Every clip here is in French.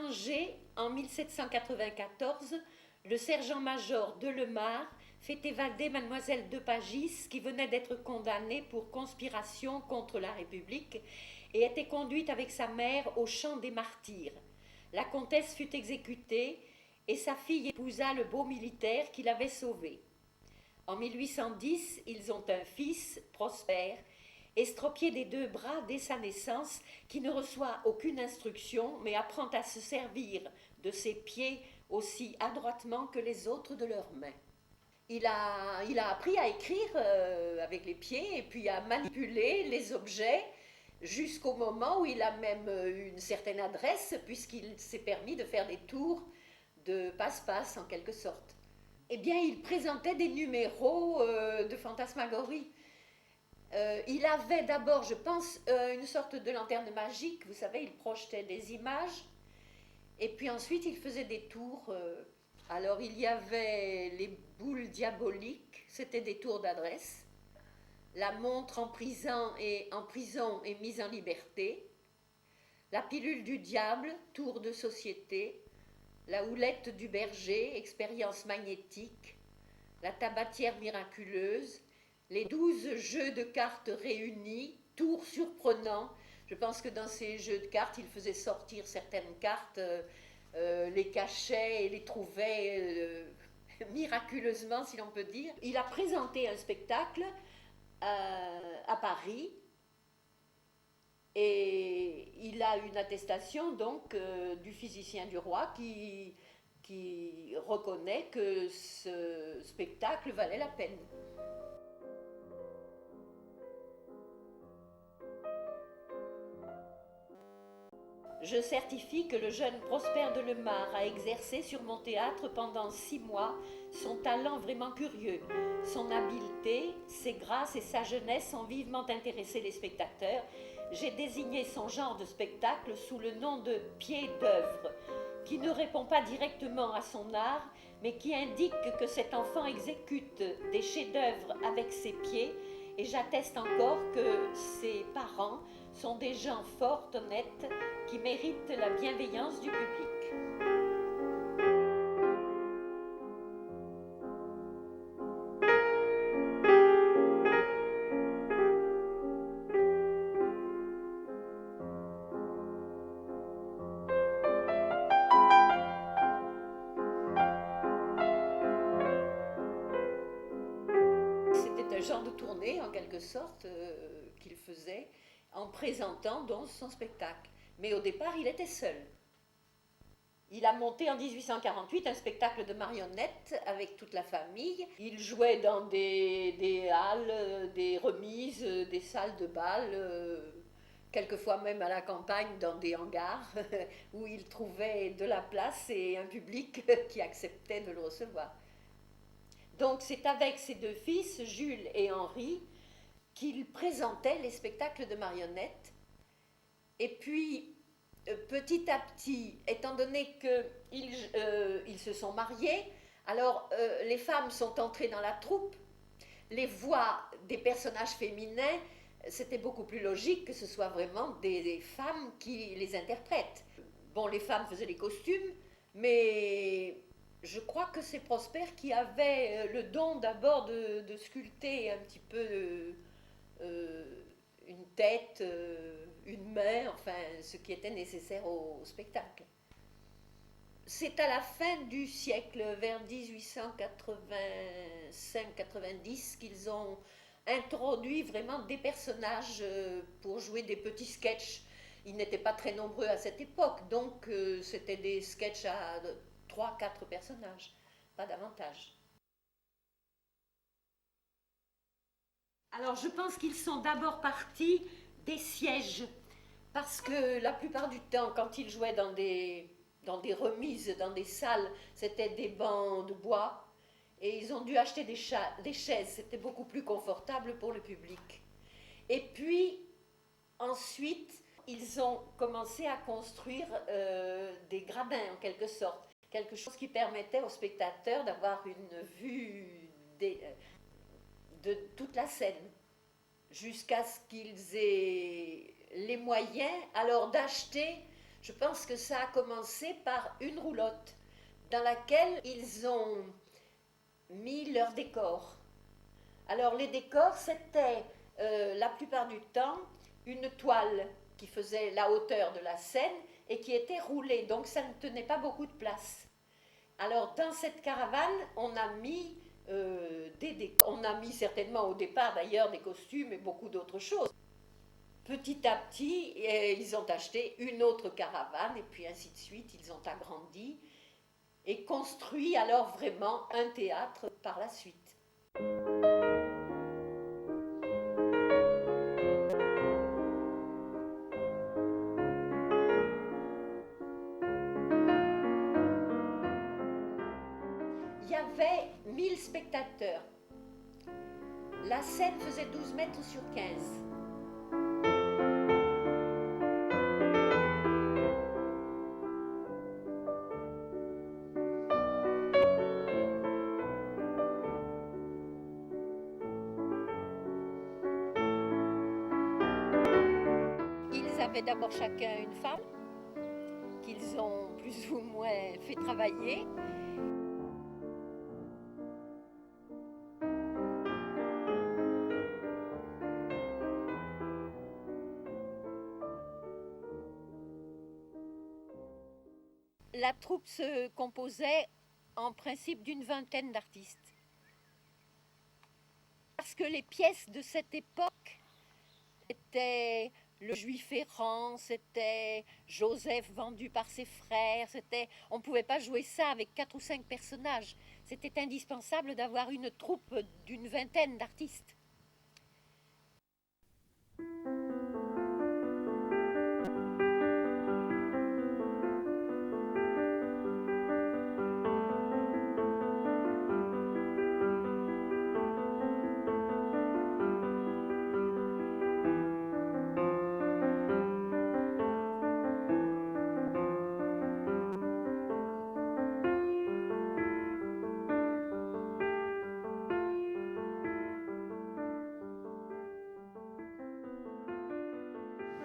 Angers, en 1794, le sergent-major Delemare fait évader mademoiselle de Pagis, qui venait d'être condamnée pour conspiration contre la République et était conduite avec sa mère au champ des martyrs. La comtesse fut exécutée et sa fille épousa le beau militaire qui l'avait sauvée. En 1810, ils ont un fils, Prosper, estropié des deux bras dès sa naissance, qui ne reçoit aucune instruction, mais apprend à se servir de ses pieds aussi adroitement que les autres de leurs mains. Il a appris à écrire avec les pieds et puis à manipuler les objets jusqu'au moment où il a même une certaine adresse, puisqu'il s'est permis de faire des tours de passe-passe en quelque sorte. Eh bien, il présentait des numéros de fantasmagorie. Il avait d'abord, je pense, une sorte de lanterne magique, vous savez, il projetait des images, et puis ensuite il faisait des tours. Alors il y avait les boules diaboliques, c'était des tours d'adresse, la montre en prison et mise en liberté, la pilule du diable, tour de société, la houlette du berger, expérience magnétique, la tabatière miraculeuse, les 12 jeux de cartes réunis, tours surprenants. Je pense que dans ces jeux de cartes, il faisait sortir certaines cartes, les cachait et les trouvait miraculeusement, si l'on peut dire. Il a présenté un spectacle à Paris et il a une attestation donc du physicien du roi qui reconnaît que ce spectacle valait la peine. Je certifie que le jeune Prosper Delemare a exercé sur mon théâtre pendant 6 mois son talent vraiment curieux. Son habileté, ses grâces et sa jeunesse ont vivement intéressé les spectateurs. J'ai désigné son genre de spectacle sous le nom de pied d'œuvre, qui ne répond pas directement à son art, mais qui indique que cet enfant exécute des chefs-d'œuvre avec ses pieds, et j'atteste encore que ses parents sont des gens fort honnêtes qui méritent la bienveillance du public. C'était un genre de tournée, en quelque sorte, qu'il faisait en présentant donc son spectacle. Mais au départ, il était seul. Il a monté en 1848 un spectacle de marionnettes avec toute la famille. Il jouait dans des halles, des remises, des salles de bal, quelquefois même à la campagne dans des hangars où il trouvait de la place et un public qui acceptait de le recevoir. Donc c'est avec ses deux fils, Jules et Henri, qu'il présentait les spectacles de marionnettes. Et puis, petit à petit, étant donné qu'ils se sont mariés, alors les femmes sont entrées dans la troupe, les voix des personnages féminins, c'était beaucoup plus logique que ce soit vraiment des femmes qui les interprètent. Bon, les femmes faisaient les costumes, mais je crois que c'est Prosper qui avait le don d'abord de sculpter un petit peu une tête, une main, enfin ce qui était nécessaire au spectacle. C'est à la fin du siècle, vers 1885-90, qu'ils ont introduit vraiment des personnages pour jouer des petits sketchs. Ils n'étaient pas très nombreux à cette époque, donc c'était des sketchs à 3-4 personnages, pas davantage. Alors je pense qu'ils sont d'abord partis des sièges, parce que la plupart du temps, quand ils jouaient dans des remises, dans des salles, c'était des bancs de bois, et ils ont dû acheter des chaises, c'était beaucoup plus confortable pour le public. Et puis, ensuite, ils ont commencé à construire des gradins, en quelque sorte, quelque chose qui permettait aux spectateurs d'avoir une vue de toute la scène, jusqu'à ce qu'ils aient les moyens alors d'acheter Je pense que ça a commencé par une roulotte dans laquelle ils ont mis leurs décors. Alors les décors, c'était la plupart du temps une toile qui faisait la hauteur de la scène et qui était roulée, donc ça ne tenait pas beaucoup de place. Alors dans cette caravane, on a mis on a mis certainement au départ d'ailleurs des costumes et beaucoup d'autres choses. Petit à petit, ils ont acheté une autre caravane et puis ainsi de suite, ils ont agrandi et construit alors vraiment un théâtre par la suite. Il y avait 1000 spectateurs. La scène faisait 12 mètres sur 15. Ils avaient d'abord chacun une femme qu'ils ont plus ou moins fait travailler. La troupe se composait en principe d'une vingtaine d'artistes. Parce que les pièces de cette époque étaient le Juif errant, c'était Joseph vendu par ses frères, on ne pouvait pas jouer ça avec 4 ou 5 personnages. C'était indispensable d'avoir une troupe d'une vingtaine d'artistes.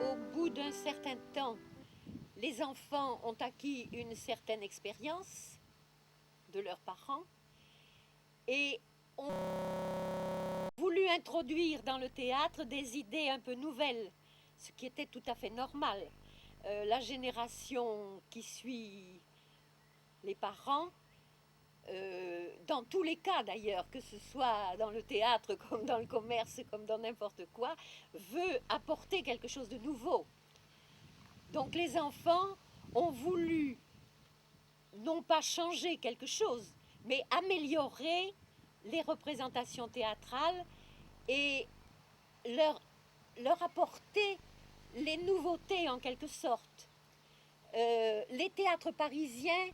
Au bout d'un certain temps, les enfants ont acquis une certaine expérience de leurs parents et ont voulu introduire dans le théâtre des idées un peu nouvelles, ce qui était tout à fait normal. La génération qui suit les parents, dans tous les cas d'ailleurs, que ce soit dans le théâtre comme dans le commerce, comme dans n'importe quoi, veut apporter quelque chose de nouveau. Donc les enfants ont voulu non pas changer quelque chose, mais améliorer les représentations théâtrales et leur apporter les nouveautés en quelque sorte. Les théâtres parisiens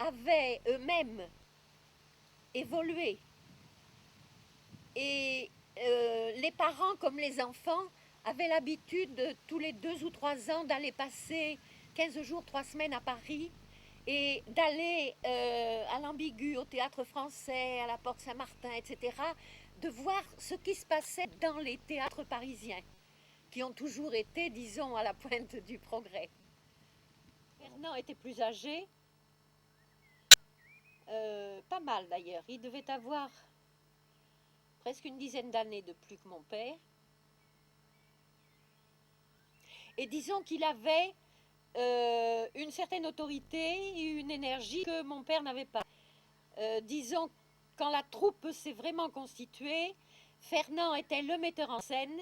avaient eux-mêmes évolué. Et les parents comme les enfants avaient l'habitude tous les 2 ou 3 ans d'aller passer 15 jours, 3 semaines à Paris et d'aller à l'Ambigu, au Théâtre Français, à la Porte Saint-Martin, etc., de voir ce qui se passait dans les théâtres parisiens, qui ont toujours été, disons, à la pointe du progrès. Fernand était plus âgé, pas mal d'ailleurs, il devait avoir presque une dizaine d'années de plus que mon père. Et disons qu'il avait une certaine autorité et une énergie que mon père n'avait pas. Disons, quand la troupe s'est vraiment constituée, Fernand était le metteur en scène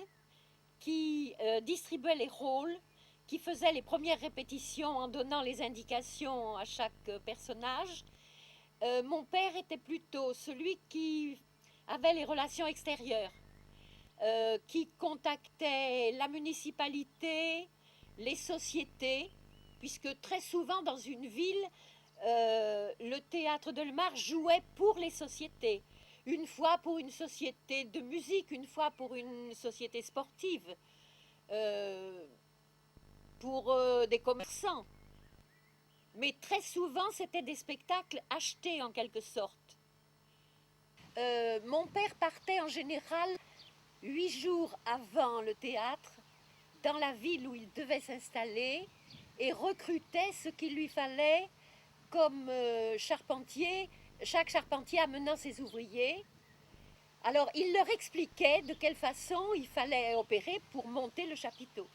qui distribuait les rôles, qui faisait les premières répétitions en donnant les indications à chaque personnage. Mon père était plutôt celui qui avait les relations extérieures, qui contactait la municipalité, les sociétés, puisque très souvent dans une ville, le théâtre de Delmar jouait pour les sociétés. Une fois pour une société de musique, une fois pour une société sportive, pour des commerçants. Mais très souvent, c'était des spectacles achetés en quelque sorte. Mon père partait en général 8 jours avant le théâtre, dans la ville où il devait s'installer, et recrutait ce qu'il lui fallait comme charpentier, chaque charpentier amenant ses ouvriers. Alors il leur expliquait de quelle façon il fallait opérer pour monter le chapiteau.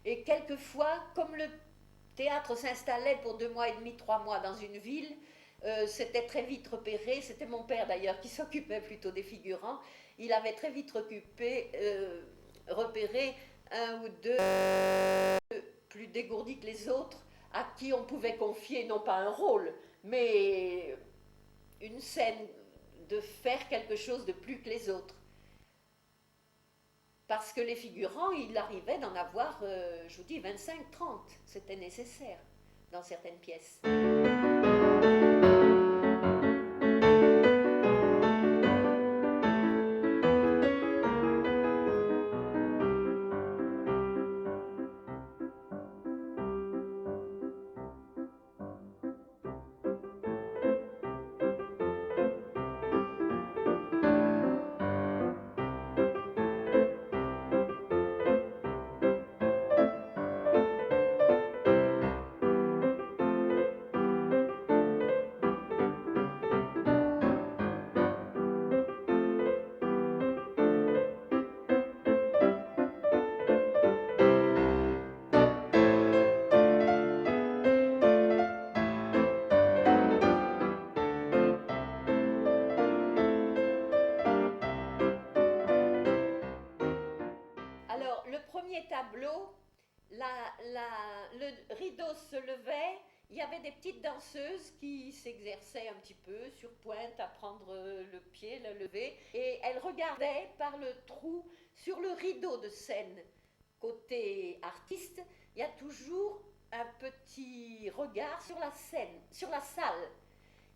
Et quelquefois, comme le théâtre s'installait pour 2 mois et demi, 3 mois dans une ville, c'était très vite repéré. C'était mon père d'ailleurs qui s'occupait plutôt des figurants. Il avait très vite repéré un ou deux plus dégourdis que les autres, à qui on pouvait confier non pas un rôle, mais une scène, de faire quelque chose de plus que les autres. Parce que les figurants, il arrivait d'en avoir, je vous dis, 25-30. C'était nécessaire dans certaines pièces. Alors, le premier tableau, le rideau se levait, il y avait des petites danseuses qui s'exerçaient un petit peu sur pointe à prendre le pied, le lever, et elles regardaient par le trou sur le rideau de scène. Côté artiste, il y a toujours un petit regard sur la scène, sur la salle.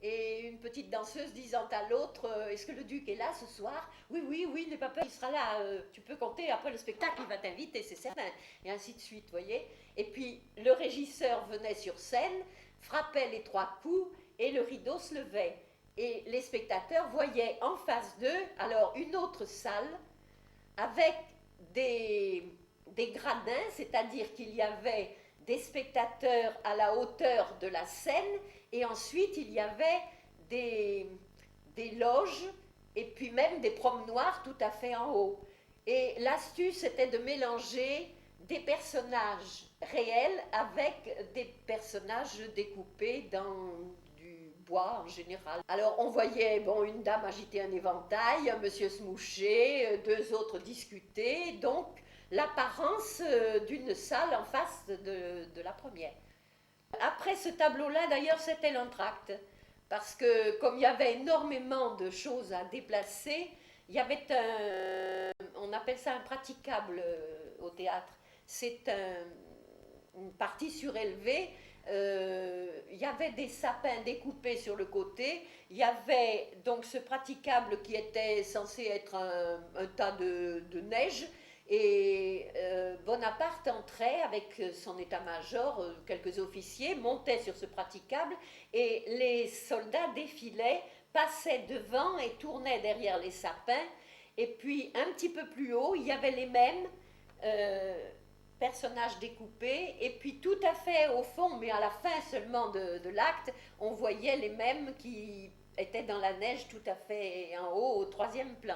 Et une petite danseuse disant à l'autre, est-ce que le duc est là ce soir? Oui, oui, oui, n'aie pas peur, il sera là, tu peux compter, après le spectacle, il va t'inviter, c'est certain. Et ainsi de suite, vous voyez. Et puis, le régisseur venait sur scène, frappait les 3 coups, et le rideau se levait. Et les spectateurs voyaient en face d'eux, alors, une autre salle, avec des gradins, c'est-à-dire qu'il y avait des spectateurs à la hauteur de la scène, et ensuite il y avait des loges, et puis même des promenoirs tout à fait en haut. Et l'astuce était de mélanger des personnages réels avec des personnages découpés dans du bois en général. Alors on voyait une dame agiter un éventail, un monsieur se moucher, 2 autres discuter, donc l'apparence d'une salle en face de la première. Après ce tableau-là, d'ailleurs, c'était l'entracte, parce que comme il y avait énormément de choses à déplacer, il y avait on appelle ça un praticable au théâtre. C'est une partie surélevée. Il y avait des sapins découpés sur le côté. Il y avait donc ce praticable qui était censé être un tas de neige. Et Bonaparte entrait avec son état-major, quelques officiers, montait sur ce praticable et les soldats défilaient, passaient devant et tournaient derrière les sapins. Et puis un petit peu plus haut, il y avait les mêmes personnages découpés. Et puis tout à fait au fond, mais à la fin seulement de l'acte, on voyait les mêmes qui étaient dans la neige tout à fait en haut, au 3e plan.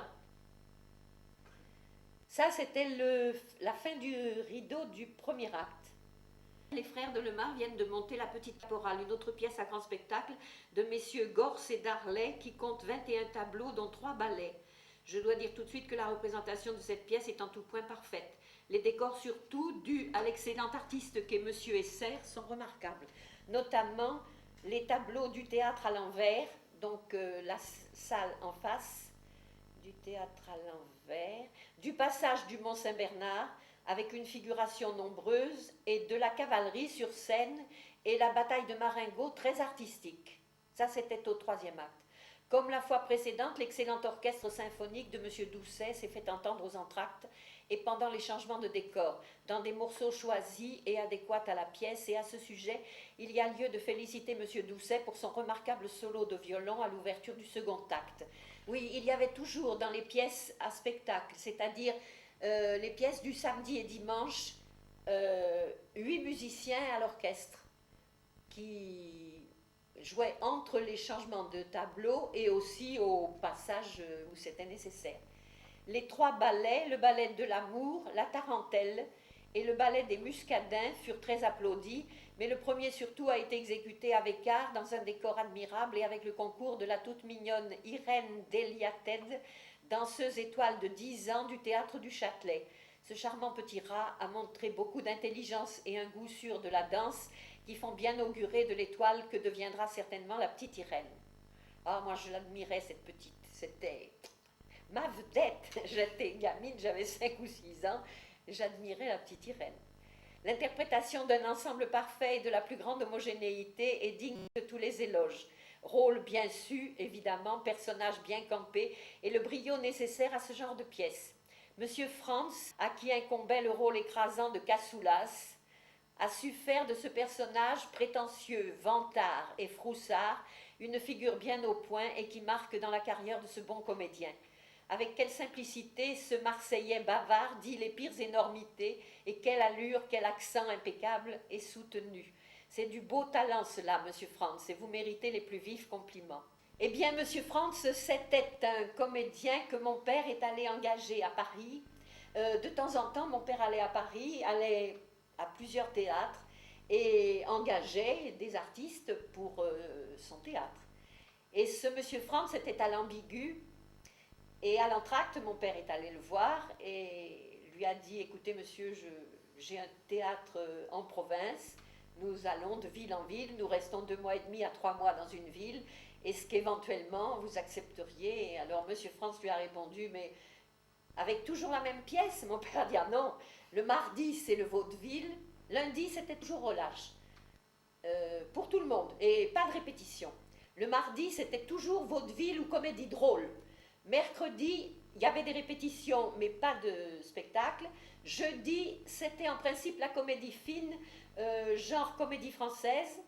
Ça, c'était la fin du rideau du premier acte. Les frères de Lemar viennent de monter La Petite Caporale, une autre pièce à grand spectacle de messieurs Gors et Darlet qui compte 21 tableaux dont 3 ballets. Je dois dire tout de suite que la représentation de cette pièce est en tout point parfaite. Les décors surtout, dus à l'excellent artiste qu'est monsieur Esser, sont remarquables. Notamment les tableaux du théâtre à l'envers, donc la salle en face du théâtre à l'envers, du passage du Mont-Saint-Bernard, avec une figuration nombreuse, et de la cavalerie sur scène, et la bataille de Marengo très artistique. Ça, c'était au 3e acte. Comme la fois précédente, l'excellent orchestre symphonique de M. Doucet s'est fait entendre aux entr'actes et pendant les changements de décor, dans des morceaux choisis et adéquats à la pièce, et à ce sujet, il y a lieu de féliciter M. Doucet pour son remarquable solo de violon à l'ouverture du 2e acte. Oui, il y avait toujours dans les pièces à spectacle, c'est-à-dire les pièces du samedi et dimanche, 8 musiciens à l'orchestre qui jouaient entre les changements de tableau et aussi au passage où c'était nécessaire. Les 3 ballets, le ballet de l'amour, la tarentelle et le ballet des muscadins furent très applaudis, mais le premier surtout a été exécuté avec art dans un décor admirable et avec le concours de la toute mignonne Irène Deliated, danseuse étoile de 10 ans du théâtre du Châtelet. Ce charmant petit rat a montré beaucoup d'intelligence et un goût sûr de la danse qui font bien augurer de l'étoile que deviendra certainement la petite Irène. Ah, moi je l'admirais cette petite, c'était ma vedette. J'étais gamine, j'avais 5 ou 6 ans, j'admirais la petite Irène. L'interprétation d'un ensemble parfait et de la plus grande homogénéité est digne de tous les éloges. Rôle bien su, évidemment, personnage bien campé et le brio nécessaire à ce genre de pièce. Monsieur Franz, à qui incombait le rôle écrasant de Cassoulas, a su faire de ce personnage prétentieux, vantard et froussard une figure bien au point et qui marque dans la carrière de ce bon comédien. Avec quelle simplicité ce Marseillais bavard dit les pires énormités et quelle allure, quel accent impeccable et soutenu. C'est du beau talent cela, monsieur Franz, et vous méritez les plus vifs compliments. Eh bien, monsieur Franz, c'était un comédien que mon père est allé engager à Paris. De temps en temps, mon père allait à Paris, allait à plusieurs théâtres et engageait des artistes pour son théâtre. Et ce monsieur Franz était à l'Ambigu. Et à l'entracte, mon père est allé le voir et lui a dit, écoutez monsieur, j'ai un théâtre en province, nous allons de ville en ville, nous restons 2 mois et demi à 3 mois dans une ville, est-ce qu'éventuellement vous accepteriez? Et alors monsieur Franz lui a répondu, mais avec toujours la même pièce? Mon père a dit, ah non, le mardi c'est le vaudeville, lundi c'était toujours relâche, pour tout le monde, et pas de répétition. Le mardi c'était toujours vaudeville ou comédie drôle. Mercredi, il y avait des répétitions, mais pas de spectacle. Jeudi, c'était en principe la comédie fine, genre comédie française.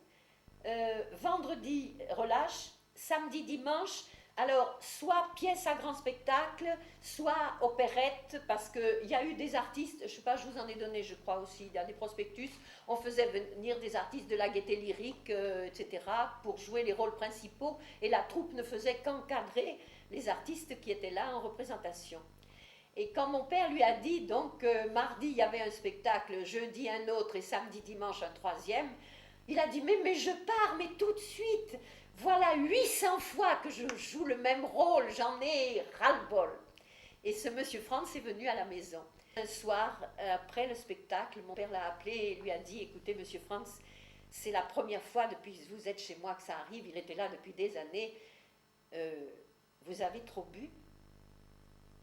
Vendredi, relâche. Samedi, dimanche, alors soit pièce à grand spectacle, soit opérette, parce qu'il y a eu des artistes, je ne sais pas, je vous en ai donné, je crois aussi, dans des prospectus, on faisait venir des artistes de la Gaîté Lyrique, etc., pour jouer les rôles principaux, et la troupe ne faisait qu'encadrer les artistes qui étaient là en représentation. Et quand mon père lui a dit, donc, mardi, il y avait un spectacle, jeudi un autre, et samedi, dimanche, un troisième, il a dit, mais je pars, mais tout de suite, voilà 800 fois que je joue le même rôle, j'en ai ras-le-bol. Et ce monsieur Franz est venu à la maison. Un soir, après le spectacle, mon père l'a appelé et lui a dit, écoutez, monsieur Franz, c'est la première fois depuis que vous êtes chez moi que ça arrive, il était là depuis des années, vous avez trop bu?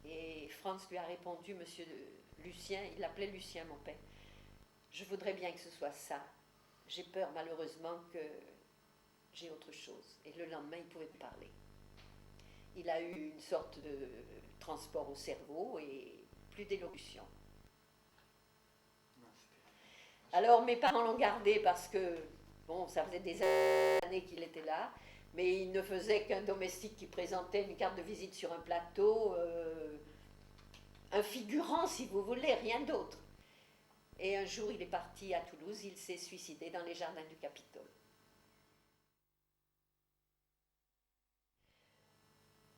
Et Franz lui a répondu, monsieur Lucien, il l'appelait Lucien, mon père, je voudrais bien que ce soit ça. J'ai peur malheureusement que j'ai autre chose. Et le lendemain, il ne pouvait plus parler. Il a eu une sorte de transport au cerveau et plus d'élocution. Alors mes parents l'ont gardé parce que, bon, ça faisait des années qu'il était là, mais il ne faisait qu'un domestique qui présentait une carte de visite sur un plateau, un figurant si vous voulez, rien d'autre. Et un jour il est parti à Toulouse, il s'est suicidé dans les jardins du Capitole.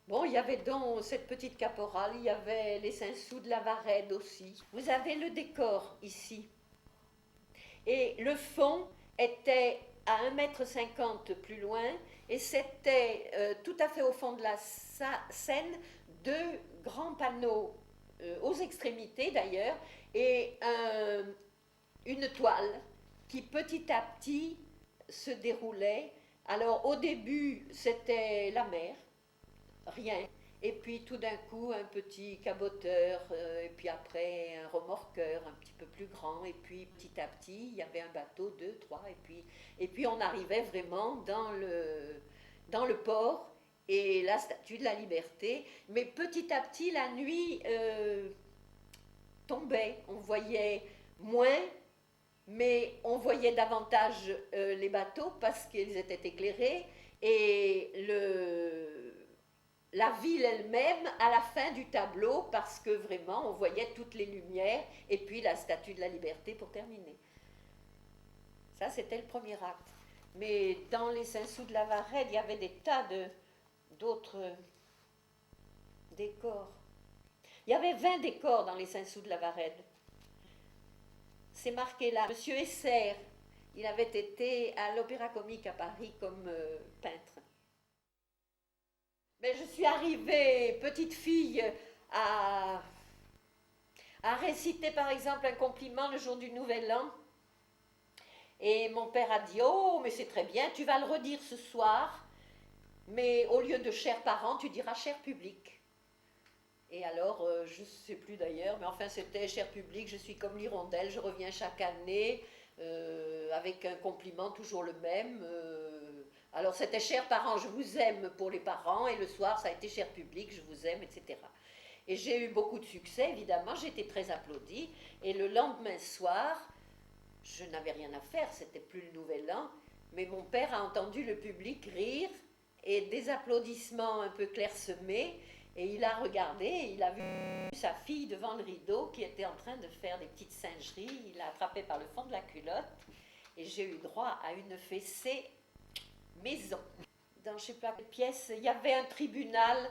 Bon, il y avait donc cette petite caporale, il y avait les Saint-Sous de la Varède aussi. Vous avez le décor ici. Et le fond était à 1,50 m plus loin, et c'était tout à fait au fond de la scène 2 grands panneaux, aux extrémités d'ailleurs, et une toile qui petit à petit se déroulait. Alors au début c'était la mer, rien, et puis tout d'un coup un petit caboteur, et puis après un remorqueur un petit peu plus grand, et puis petit à petit il y avait un bateau, 2, 3, et puis on arrivait vraiment dans le port et la Statue de la Liberté. Mais petit à petit la nuit tombait, on voyait moins, mais on voyait davantage les bateaux parce qu'ils étaient éclairés, et la ville elle-même à la fin du tableau, parce que vraiment on voyait toutes les lumières, et puis la Statue de la Liberté pour terminer. Ça, c'était le premier acte. Mais dans les Saint-Sous de la Varenne, il y avait des tas d'autres décors. Il y avait 20 décors dans les Saint-Sous de la Varenne. C'est marqué là. Monsieur Esser, il avait été à l'Opéra Comique à Paris comme peintre. Mais je suis arrivée, petite fille, à réciter par exemple un compliment le jour du Nouvel An. Et mon père a dit, oh, mais c'est très bien, tu vas le redire ce soir, mais au lieu de chers parents, tu diras cher public. Et alors, je ne sais plus d'ailleurs, mais enfin c'était cher public, je suis comme l'hirondelle, je reviens chaque année avec un compliment toujours le même. Alors c'était chers parents, je vous aime pour les parents, et le soir ça a été cher public, je vous aime, etc. Et j'ai eu beaucoup de succès, évidemment, j'ai été très applaudie, et le lendemain soir, je n'avais rien à faire, c'était plus le Nouvel An, mais mon père a entendu le public rire et des applaudissements un peu clairsemés, et il a regardé, et il a vu sa fille devant le rideau qui était en train de faire des petites singeries, il l'a attrapée par le fond de la culotte, et j'ai eu droit à une fessée maison. Dans je ne sais pas quelle pièce, il y avait un tribunal,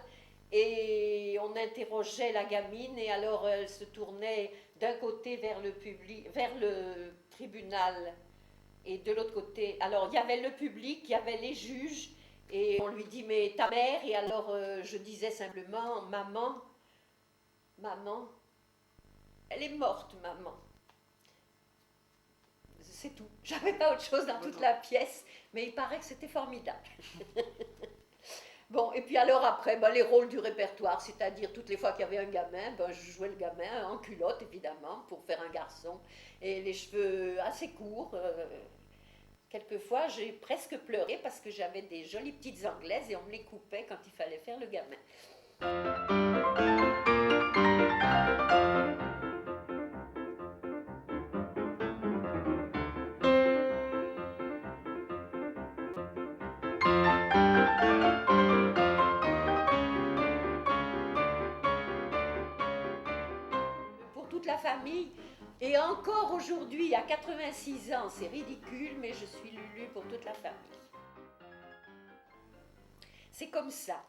et on interrogeait la gamine, et alors elle se tournait d'un côté vers le public, vers le tribunal, et de l'autre côté, alors il y avait le public, il y avait les juges, et on lui dit mais ta mère, et alors je disais simplement maman, maman, elle est morte maman. C'est tout, j'avais pas autre chose dans toute la pièce, mais il paraît que c'était formidable. Bon, et puis alors après, les rôles du répertoire, c'est-à-dire toutes les fois qu'il y avait un gamin, je jouais le gamin en culotte, évidemment, pour faire un garçon, et les cheveux assez courts. Quelquefois, j'ai presque pleuré parce que j'avais des jolies petites anglaises et on me les coupait quand il fallait faire le gamin. Pour toute la famille, et encore aujourd'hui, à 86 ans, c'est ridicule, mais je suis Lulu pour toute la famille. C'est comme ça.